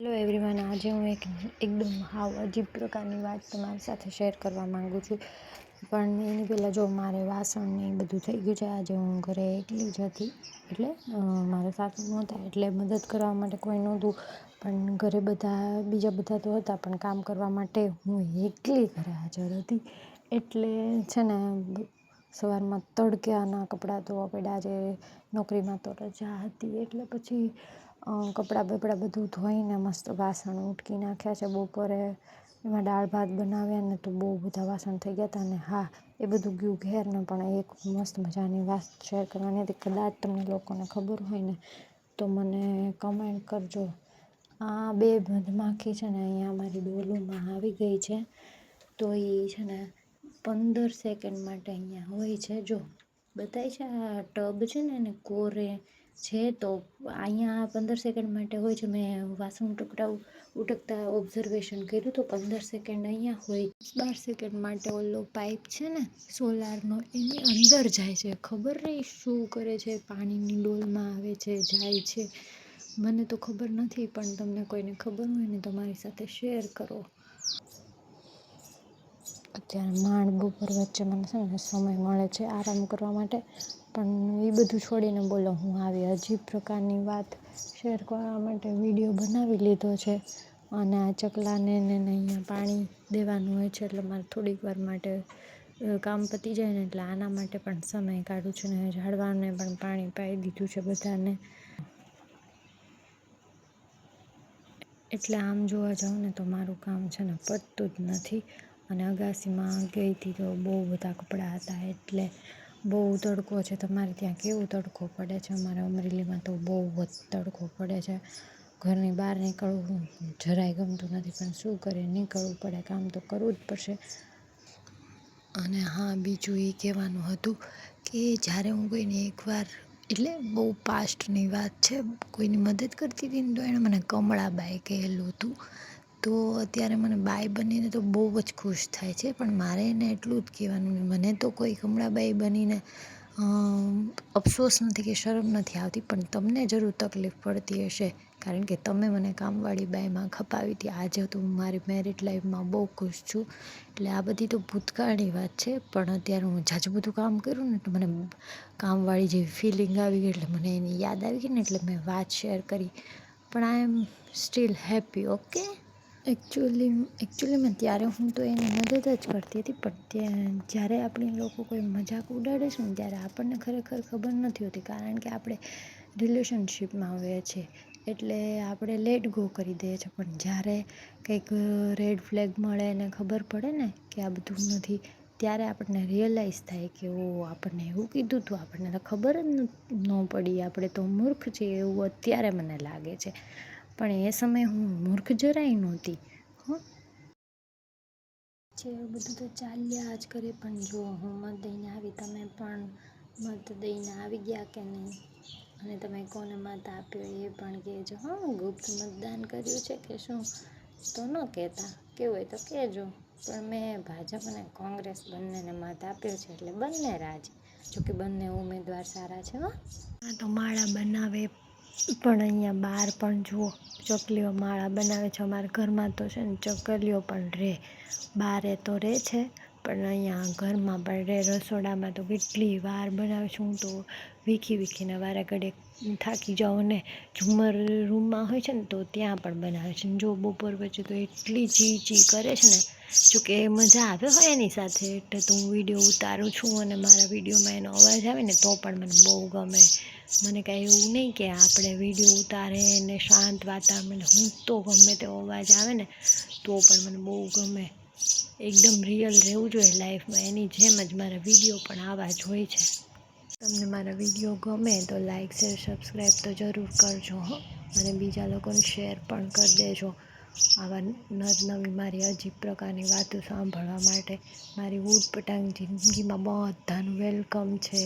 Hello everyone, આજે હું એકદમ હાવ અજીબ પ્રકારની વાત તમારી સાથે શેર કરવા માંગુ છું. પણ એની પહેલાં જો મારે વાસણ ને એ બધું થઈ ગયું છે. આજે હું ઘરે એકલી જ હતી, એટલે મારા સાસુ નહોતા એટલે મદદ કરવા માટે કોઈ નહોતું. પણ ઘરે બીજા બધા તો હતા, પણ કામ કરવા માટે હું એકલી ઘરે હાજર હતી. એટલે છે ને સવારમાં તડક્યાના કપડાં ધોવા પડ્યા. આજે નોકરીમાં તો રજા હતી એટલે પછી કપડાં બપડા બધું ધોઈને મસ્ત વાસણ ઉટકી નાખ્યા છે. બપોરે એમાં દાળ ભાત બનાવ્યા ને તો બહુ બધા વાસણ થઈ ગયા હતા. અને હા, એ બધું ગયું ઘેર ને, પણ એક મસ્ત મજાની વાત શેર કરવાની હતી. કદાચ તમને લોકોને ખબર હોય ને તો મને કમેન્ટ કરજો. આ બે મધમાખી છે ને અહીંયા અમારી ડોલુમાં આવી ગઈ છે. તો એ છે ને 15 સેકન્ડ માટે અહીંયા હોય છે. જો બતાય છે આ ટબ છે ને એને કોરે છે, તો અહીંયા 15 સેકન્ડ માટે હોય છે. મેં વાસણ ઉટકતા ઓબ્ઝર્વેશન કર્યું તો 15 સેકન્ડ અહીંયા હોય. 12 સેકન્ડ માટે ઓલો પાઇપ છે ને સોલારનો એની અંદર જાય છે. ખબર નહીં શું કરે છે, પાણીની ડોલમાં આવે છે, જાય છે. મને તો ખબર નથી, પણ તમને કોઈને ખબર હોય ને તો મારી સાથે શેર કરો. અત્યારે માંડ બપોર વચ્ચે મને છે ને સમય મળે છે આરામ કરવા માટે. પણ એ બધું છોડીને બોલો, હું આવી અજીબ પ્રકારની વાત શેર કરવા માટે વિડીયો બનાવી લીધો છે. અને આ ચકલાને અહીંયા પાણી દેવાનું હોય છે, એટલે મારે થોડીક વાર માટે કામ પતી જાય ને એટલે આના માટે પણ સમય કાઢું છું. ને ઝાડવાને પણ પાણી પાઈ દીધું છે બધાને. એટલે આમ જોવા જાઉં ને તો મારું કામ છે ને પતતું જ નથી. અને અગાસીમાં ગઈ હતી તો બહુ બધા કપડાં હતા, એટલે બહુ તડકો છે. તમારે ત્યાં કેવો તડકો પડે છે? અમારે અમરેલીમાં તો બહુ જ તડકો પડે છે. ઘરની બહાર નીકળવું જરાય ગમતું નથી, પણ શું કરીએ, નીકળવું પડે, કામ તો કરવું જ પડશે. અને હા, બીજું એ કહેવાનું હતું કે જ્યારે હું કોઈને એકવાર, એટલે બહુ પાસ્ટની વાત છે, કોઈની મદદ કરતી હતી ને તો એણે મને કમળાબાઈ કહેલું હતું. તો અત્યારે મને બાઈ બનીને તો બહુ જ ખુશ થાય છે. પણ મારે એને એટલું જ કહેવાનું, મને તો કોઈ કમળાબાઈ બનીને અફસોસ નથી કે શરમ નથી આવતી, પણ તમને જરૂર તકલીફ પડતી હશે, કારણ કે તમે મને કામવાળી બાઈમાં ખપાવી હતી. આજે તો હું મારી મેરિડ લાઈફમાં બહુ ખુશ છું. એટલે આ બધી તો ભૂતકાળની વાત છે, પણ અત્યારે હું ઝાઝું બધું કામ કર્યું ને તો મને કામવાળી જેવી ફિલિંગ આવી ગઈ, એટલે મને એની યાદ આવી ગઈ ને એટલે મેં વાત શેર કરી. પણ આઈ એમ સ્ટીલ હેપી. ઓકે, એકચ્યુઅલીમાં ત્યારે હું તો એની મદદ જ કરતી હતી, પણ જ્યારે આપણે લોકો કોઈ મજાક ઉડાડે છે ને ત્યારે આપણને ખરેખર ખબર નથી હોતી, કારણ કે આપણે રિલેશનશિપમાં હોઈએ છીએ. એટલે આપણે લેટ ગો કરી દઈએ છીએ. પણ જ્યારે કંઈક રેડ ફ્લેગ મળે અને ખબર પડે ને કે આ બધું નથી, ત્યારે આપણને રિયલાઇઝ થાય કે ઓ, આપણને એવું કીધું હતું, આપણને તો ખબર જ ન પડી, આપણે તો મૂર્ખ છીએ, એવું અત્યારે મને લાગે છે. પણ એ સમયે હું મૂર્ખ જરાય નહોતી. છે એવું બધું તો ચાલ્યા જ કરે. પણ જો હું મત દઈને આવી, તમે પણ મત દઈને આવી ગયા કે નહીં? અને તમે કોને મત આપ્યો એ પણ કહેજો. હા, ગુપ્ત મતદાન કર્યું છે કે શું તો ન કહેતા, કેવું હોય તો કહેજો. પણ મેં ભાજપ અને કોંગ્રેસ બંનેને મત આપ્યો છે, એટલે બંને રાજી. જોકે બંને ઉમેદવાર સારા છે. હા, તો માળા બનાવે પણ અહીંયા બહાર પણ જુઓ, ચકલીઓ માળા બનાવે છે. અમારા ઘરમાં તો છે ને ચકલીઓ પણ રહે, બારે તો રહે છે પણ અહીંયા ઘરમાં પણ રહે. રસોડામાં તો કેટલી વાર બનાવે છે. હું તો વીખીને વારે ઘડીએ થાકી જાઉં ને ઝુમર રૂમમાં હોય છે ને તો ત્યાં પણ બનાવે છે. જો બપોર વચ્ચે તો એટલી ચી કરે છે ને, જોકે મજા આવે હોય એની સાથે, એટલે તો હું વિડીયો ઉતારું છું અને મારા વિડીયોમાં એનો અવાજ આવે ને તો પણ મને બહુ ગમે. મને કાંઈ એવું નહીં કે આપણે વિડીયો ઉતારે ને શાંત વાતાવરણ, હું તો ગમે તેવો અવાજ આવે ને તો પણ મને બહુ ગમે. એકદમ રિયલ રહેવું જોઈએ લાઈફમાં, એની જેમ જ મારા વિડીયો પણ આવા જ હોય છે. તમને મારા વિડીયો ગમે તો લાઈક, શેર, સબસ્ક્રાઈબ તો જરૂર કરજો હો. અને બીજા લોકોને શેર પણ કરી દેજો આવા નવી મારી અજીબ પ્રકારની વાતો સાંભળવા માટે. મારી ઊટપટાંગ જિંદગીમાં બધાનું વેલકમ છે.